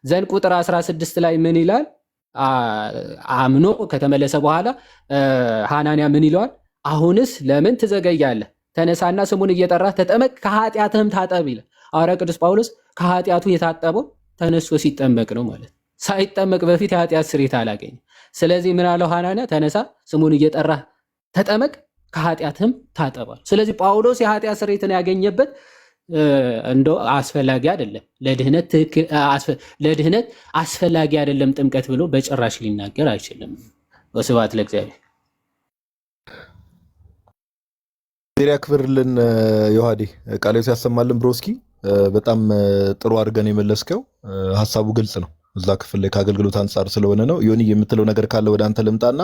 ዘንድ ቁጥር 16 ላይ ምን ይላል? አምኖ ከተመለሰ በኋላ ሐናንያ ምን ይለዋል? አሁንስ ለምን ትዘገያለህ? ተነሳና ስሙን እየጠራህ ተጠመቅ፣ ከኃጢአትህም ታጠብ ይላል። ሐዋርያ ቅዱስ ጳውሎስ ከኃጢአቱ የታጠበው ተነስቶ ሲጠመቅ ነው ማለት። ሳይጠመቅ በፊት የኃጢአት ስርየት አላገኘም። ስለዚህ ምን አለው ሐናንያ? ተነሳ ስሙን እየጠራህ ተጠመቅ፣ ከኃጢአትህም ታጠባል። ስለዚህ ጳውሎስ የኃጢአት ስርየትን ያገኘበት እንደው አስፈላጊ አይደለም፣ ለድህነት አስፈላጊ አይደለም ጥምቀት ብሎ በጭራሽ ሊናገር አይችልም። ወስብሐት ለእግዚአብሔር። ዜሪያ ክብርልን ዮሐዴ ቃሌው ያሰማልን። ብሮስኪ በጣም ጥሩ አድርገን የመለስከው ሀሳቡ ግልጽ ነው። እዛ ክፍል ላይ ከአገልግሎት አንጻር ስለሆነ ነው። ዮኒ የምትለው ነገር ካለ ወደ አንተ ልምጣና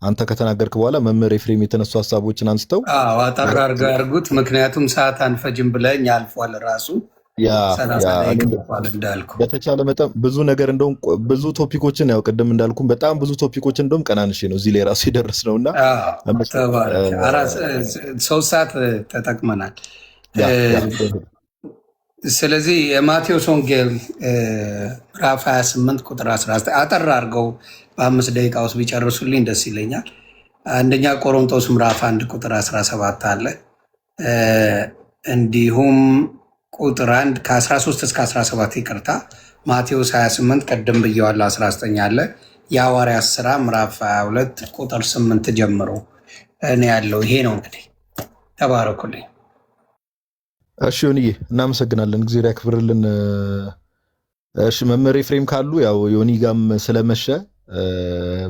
አንተ ከተናገርክ በኋላ መምህር ኤፍሬም የተነሱ ሀሳቦችን አንስተው አጠር አድርገው ያርጉት። ምክንያቱም ሰዓት አንፈጅም ብለኝ አልፏል ራሱ እንዳልኩ በተቻለ መጠን ብዙ ነገር እንደውም ብዙ ቶፒኮችን ያው ቅድም እንዳልኩም በጣም ብዙ ቶፒኮችን እንደውም ቀናንሼ ነው እዚህ ላይ ራሱ የደረስ ነውና 3 ሰዓት ተጠቅመናል። ስለዚህ የማቴዎስ ወንጌል ምዕራፍ 28 ቁጥር 19 አጠር አድርገው በ5 ደቂቃ ውስጥ ቢጨርሱልኝ ደስ ይለኛል። አንደኛ ቆሮንቶስ ምዕራፍ 1 ቁጥር 17 አለ። እንዲሁም ቁጥር 1 ከ13 እስከ 17 ይቅርታ፣ ማቴዎስ 28 ቀደም ብየዋለሁ 19 አለ። የሐዋርያት ሥራ ምዕራፍ 22 ቁጥር 8 ጀምሮ እኔ ያለው ይሄ ነው። እንግዲህ ተባረኩልኝ። እሺ ዮኒዬ እናመሰግናለን፣ እግዚአብሔር ያክብርልን። እሺ መምህር ኤፍሬም ካሉ ያው ዮኒ ጋም ስለመሸ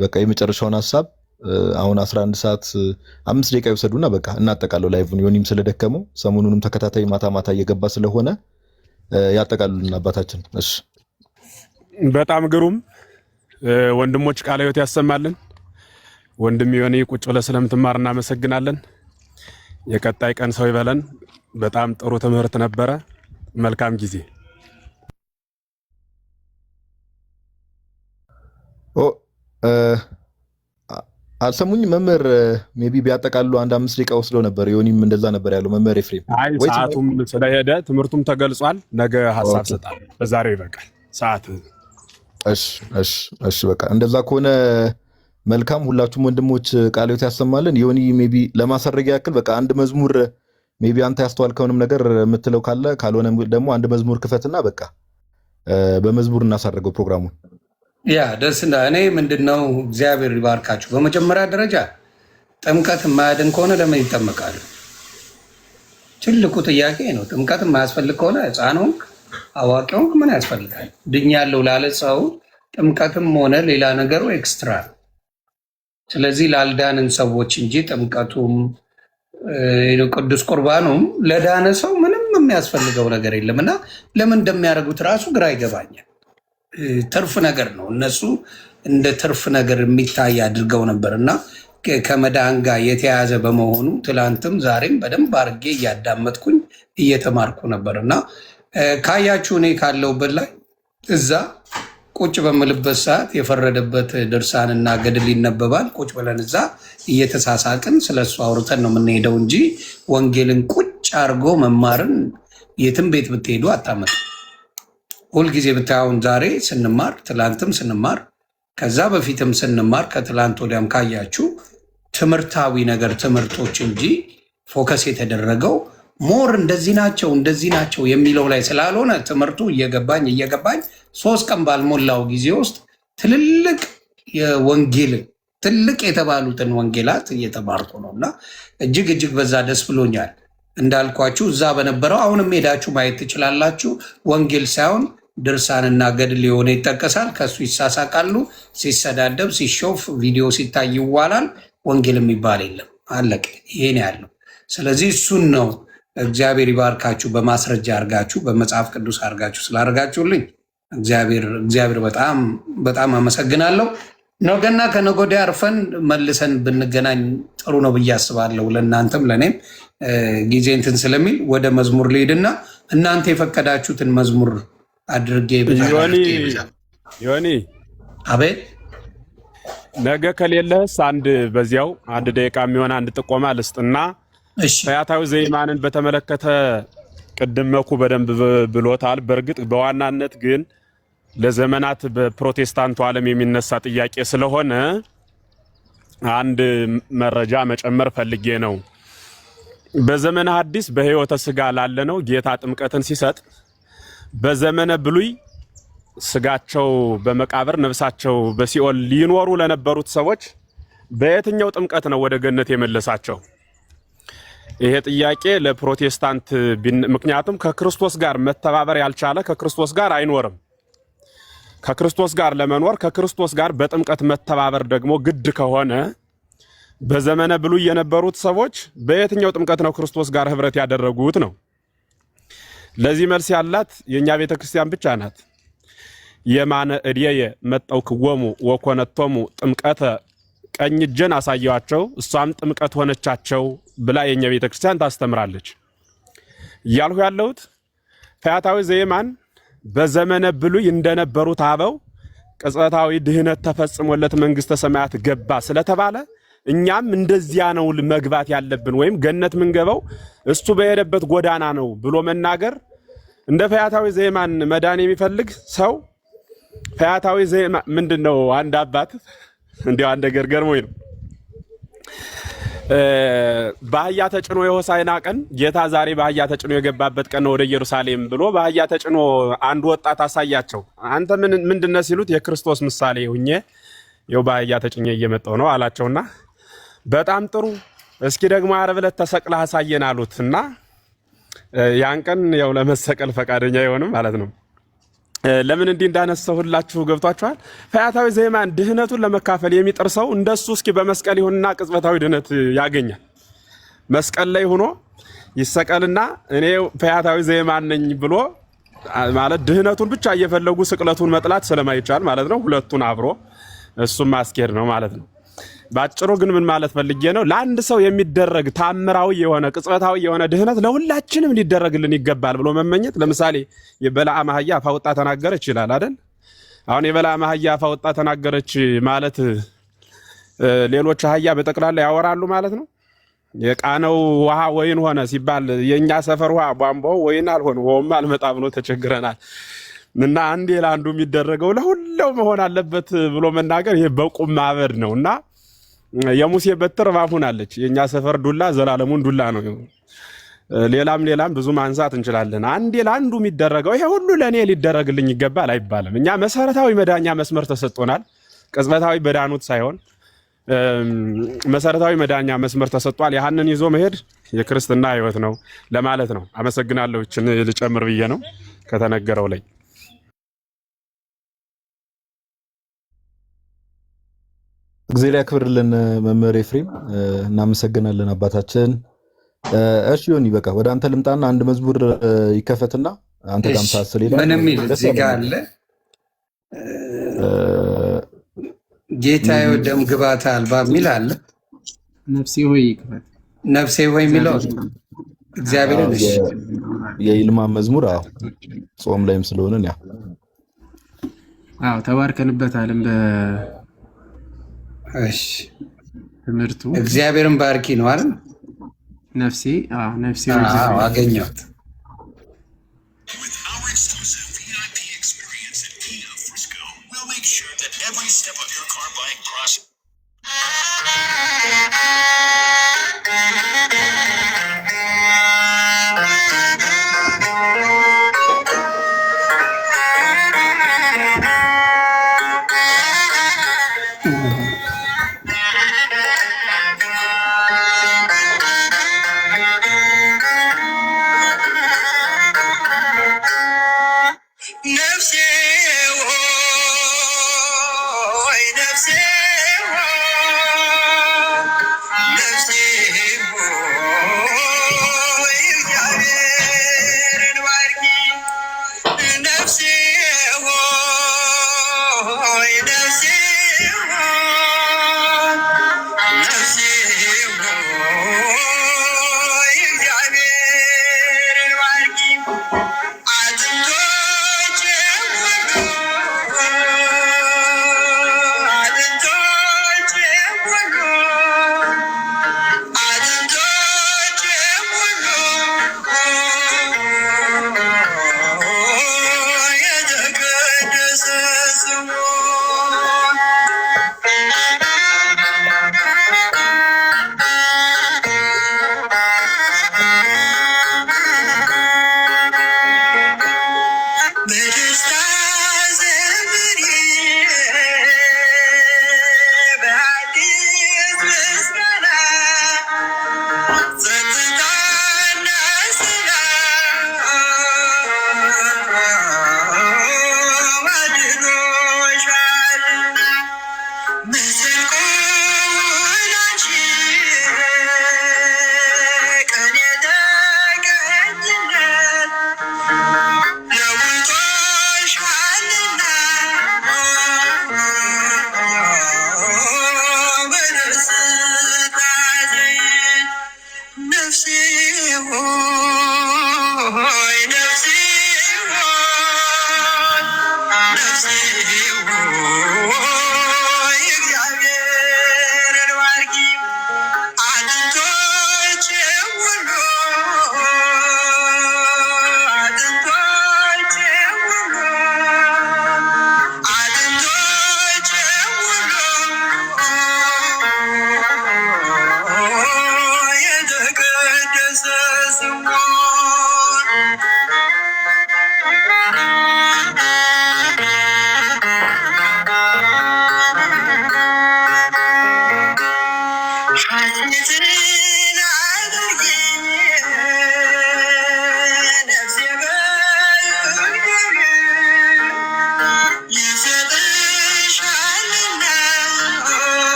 በቃ የመጨረሻውን ሀሳብ አሁን 11 ሰዓት 5 ደቂቃ ይወሰዱና በቃ እናጠቃለው ላይቭን። ዮኒም ስለደከመው ሰሞኑንም ተከታታይ ማታ ማታ እየገባ ስለሆነ ያጠቃሉልን አባታችን። እሺ በጣም ግሩም ወንድሞች፣ ቃለ ሕይወት ያሰማልን። ወንድም ዮኒ ቁጭ ብለህ ስለምትማር እናመሰግናለን። የቀጣይ ቀን ሰው ይበለን። በጣም ጥሩ ትምህርት ነበረ። መልካም ጊዜ። አልሰሙኝ መምህር ሜቢ ቢያጠቃሉ 1-5 ደቂቃ ወስደው ነበር። ዮኒም እንደዛ ነበር ያለው መምህር ኤፍሬም። አይ ሰዓቱም ስለሄደ ትምህርቱም ተገልጿል። ነገ ሐሳብ ሰጣል። በዛሬው ይበቃል ሰዓት። እሺ በቃ እንደዛ ከሆነ መልካም። ሁላችሁም ወንድሞች ቃለ ሕይወት ያሰማልን። ዮኒ ሜቢ ለማሰረጊያ ያክል በቃ አንድ መዝሙር ሜቢ አንተ ያስተዋልከውንም ነገር የምትለው ካለ፣ ካልሆነ ደግሞ አንድ መዝሙር ክፈትና በቃ በመዝሙር እናሳረገው ፕሮግራሙን። ያ ደስ እንዳ እኔ ምንድነው እግዚአብሔር ይባርካችሁ። በመጀመሪያ ደረጃ ጥምቀት የማያድን ከሆነ ለምን ይጠመቃሉ? ትልቁ ጥያቄ ነው። ጥምቀት የማያስፈልግ ከሆነ ሕፃን ሆንክ አዋቂ ሆንክ ምን ያስፈልጋል? ድኛለሁ ላለ ሰው ጥምቀትም ሆነ ሌላ ነገሩ ኤክስትራ። ስለዚህ ላልዳንን ሰዎች እንጂ ጥምቀቱም ቅዱስ ቁርባኑም ለዳነ ሰው ምንም የሚያስፈልገው ነገር የለም እና ለምን እንደሚያደርጉት ራሱ ግራ ይገባኛል። ትርፍ ነገር ነው። እነሱ እንደ ትርፍ ነገር የሚታይ አድርገው ነበር እና ከመዳን ጋር የተያያዘ በመሆኑ ትላንትም ዛሬም በደንብ አድርጌ እያዳመጥኩኝ እየተማርኩ ነበር እና ካያችሁ እኔ ካለሁበት ላይ እዛ ቁጭ በምልበት ሰዓት የፈረደበት ድርሳንና ገድል ይነበባል። ቁጭ ብለን እዛ እየተሳሳቅን ስለሱ አውርተን ነው የምንሄደው እንጂ ወንጌልን ቁጭ አድርጎ መማርን የትም ቤት ብትሄዱ አታመጡ። ሁልጊዜ ብታዩን ዛሬ ስንማር፣ ትላንትም ስንማር፣ ከዛ በፊትም ስንማር፣ ከትላንት ወዲያም ካያችሁ ትምህርታዊ ነገር ትምህርቶች እንጂ ፎከስ የተደረገው ሞር እንደዚህ ናቸው የሚለው ላይ ስላልሆነ ትምህርቱ እየገባኝ 3 ቀን ባልሞላው ጊዜ ውስጥ ትልልቅ የወንጌል ትልቅ የተባሉትን ወንጌላት እየተማርኩ ነው እና እጅግ በዛ ደስ ብሎኛል። እንዳልኳችሁ እዛ በነበረው አሁንም ሄዳችሁ ማየት ትችላላችሁ። ወንጌል ሳይሆን ድርሳንና ገድል የሆነ ይጠቀሳል። ከሱ ይሳሳቃሉ። ሲሰዳደብ ሲሾፍ ቪዲዮ ሲታይ ይዋላል። ወንጌል የሚባል የለም። አለቀ። ይሄን ያለው። ስለዚህ እሱን ነው። እግዚአብሔር ይባርካችሁ። በማስረጃ አርጋችሁ በመጽሐፍ ቅዱስ አርጋችሁ ስላደርጋችሁልኝ እግዚአብሔር በጣም አመሰግናለሁ። ነገና ከነገ ወዲያ አርፈን መልሰን ብንገናኝ ጥሩ ነው ብዬ አስባለሁ። ለእናንተም ለእኔም ጊዜ እንትን ስለሚል ወደ መዝሙር ልሄድና እናንተ የፈቀዳችሁትን መዝሙር አድርጌ ዮኒ አቤት። ነገ ከሌለህስ በዚያው 1 ደቂቃ የሚሆን አንድ ጥቆማ ልስጥና ፈያታዊ ዘይማንን በተመለከተ ቅድም መኩ በደንብ ብሎታል። በእርግጥ በዋናነት ግን ለዘመናት በፕሮቴስታንቱ ዓለም የሚነሳ ጥያቄ ስለሆነ አንድ መረጃ መጨመር ፈልጌ ነው። በዘመነ ሐዲስ በሕይወተ ሥጋ ላለነው ጌታ ጥምቀትን ሲሰጥ በዘመነ ብሉይ ስጋቸው በመቃብር ነፍሳቸው በሲኦል ሊኖሩ ለነበሩት ሰዎች በየትኛው ጥምቀት ነው ወደ ገነት የመለሳቸው? ይሄ ጥያቄ ለፕሮቴስታንት ምክንያቱም ከክርስቶስ ጋር መተባበር ያልቻለ ከክርስቶስ ጋር አይኖርም። ከክርስቶስ ጋር ለመኖር ከክርስቶስ ጋር በጥምቀት መተባበር ደግሞ ግድ ከሆነ በዘመነ ብሉይ የነበሩት ሰዎች በየትኛው ጥምቀት ነው ክርስቶስ ጋር ህብረት ያደረጉት ነው? ለዚህ መልስ ያላት የኛ ቤተክርስቲያን ብቻ ናት። የማነ እድየ መጣው ክወሙ ወኮነቶሙ ጥምቀተ ቀኝ እጄን አሳየዋቸው እሷም ጥምቀት ሆነቻቸው ብላ የኛ ቤተክርስቲያን ታስተምራለች። እያልሁ ያለሁት ፈያታዊ ዘይማን በዘመነ ብሉይ እንደነበሩት አበው ቅጽበታዊ ድህነት ተፈጽሞለት መንግስተ ሰማያት ገባ ስለተባለ እኛም እንደዚያ ነው መግባት ያለብን ወይም ገነት ምንገባው እሱ በሄደበት ጎዳና ነው ብሎ መናገር እንደ ፈያታዊ ዘይማን መዳን የሚፈልግ ሰው ፈያታዊ ዘይማን ምንድነው? አንድ አባት እንዲያው አንድ ነገር ገርሞኝ ነው። በአህያ ተጭኖ የሆሳዕና ቀን ጌታ ዛሬ በአህያ ተጭኖ የገባበት ቀን ነው ወደ ኢየሩሳሌም ብሎ በአህያ ተጭኖ አንድ ወጣት አሳያቸው። አንተ ምንድነው ሲሉት የክርስቶስ ምሳሌ ሁኜ ይኸው በአህያ ተጭኜ እየመጣሁ ነው አላቸውና በጣም ጥሩ እስኪ ደግሞ ዓርብ ዕለት ተሰቅለህ አሳየን አሉትና ያን ቀን ያው ለመሰቀል ፈቃደኛ አይሆንም ማለት ነው። ለምን እንዲህ እንዳነሳሁላችሁ ገብቷችኋል? ፈያታዊ ዘይማን ድህነቱን ለመካፈል የሚጥር ሰው እንደሱ እስኪ በመስቀል ይሁንና ቅጽበታዊ ድህነት ያገኛል። መስቀል ላይ ሆኖ ይሰቀልና እኔ ፈያታዊ ዘይማን ነኝ ብሎ ማለት ድህነቱን ብቻ እየፈለጉ ስቅለቱን መጥላት ስለማይቻል ማለት ነው። ሁለቱን አብሮ እሱም ማስኬድ ነው ማለት ነው። ባጭሩ ግን ምን ማለት ፈልጌ ነው? ለአንድ ሰው የሚደረግ ታምራዊ የሆነ ቅጽበታዊ የሆነ ድህነት ለሁላችንም ሊደረግልን ይገባል ብሎ መመኘት። ለምሳሌ የበለዓም አህያ አፍ አውጥታ ተናገረች ይላል አይደል? አሁን የበለዓም አህያ አፍ አውጥታ ተናገረች ማለት ሌሎች አህያ በጠቅላላ ያወራሉ ማለት ነው። የቃነው ውሃ ወይን ሆነ ሲባል የኛ ሰፈር ውሃ ቧንቧው ወይን አልሆነ ውሃውም አልመጣ ብሎ ተቸግረናል። እና አንዴ ለአንዱ የሚደረገው ለሁሉ መሆን አለበት ብሎ መናገር ይሄ በቁም ማበድ ነውና የሙሴ በትር እባብ ሆናለች። የኛ ሰፈር ዱላ ዘላለሙን ዱላ ነው። ሌላም ብዙ ማንሳት እንችላለን። አንዴ ለአንዱ የሚደረገው ይሄ ሁሉ ለኔ ሊደረግልኝ ይገባል አይባልም። እኛ መሰረታዊ መዳኛ መስመር ተሰጥቶናል። ቅጽበታዊ በዳኑት ሳይሆን መሰረታዊ መዳኛ መስመር ተሰጥቷል። ያንን ይዞ መሄድ የክርስትና ሕይወት ነው ለማለት ነው። አመሰግናለሁ። እችን ልጨምር ብዬ ነው ከተነገረው ላይ። እግዚአብሔር ያክብርልን መምህር ኤፍሬም፣ እናመሰግናለን አባታችን። እሺ ዮኒ በቃ ወደ አንተ ልምጣና አንድ መዝሙር ይከፈትና አንተ ጋር ምሳሰል ይላል። ምንም ይል እዚህ ጋር አለ ጌታዬ ደም ግባት አልባ የሚል አለ። ነፍሴ ሆይ ይክፈት ነፍሴ ሆይ የሚለው እግዚአብሔርን እሺ የይልማ መዝሙር ጾም ላይም ስለሆነን ተባርከንበታልም እሺ ትምህርቱ እግዚአብሔርን ባርኪ ነው አይደል? ነፍሴ አገኘሁት።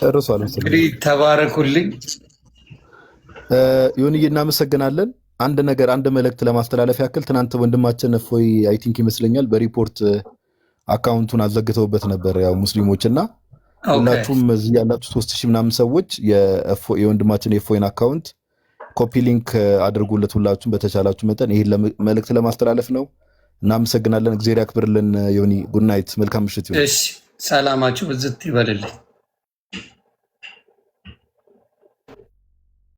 ጨርሷል። እንግዲህ ተባረኩልኝ። ዮኒዬ እናመሰግናለን። አንድ መልእክት ለማስተላለፍ ያክል ትናንት ወንድማችን እፎይ አይ ቲንክ ይመስለኛል በሪፖርት አካውንቱን አዘግተውበት ነበር ያው ሙስሊሞች እና ሁላችሁም እዚህ ያላችሁ 3000 ምናምን ሰዎች የወንድማችን የእፎይን አካውንት ኮፒ ሊንክ አድርጉለት ሁላችሁም በተቻላችሁ መጠን ይሄን መልእክት ለማስተላለፍ ነው። እናመሰግናለን። እግዚአብሔር ያክብርልን። ዮኒ ጉድ ናይት፣ መልካም ምሽት ይሁን። እሺ ሰላማችሁ ብዝት ይበልልኝ።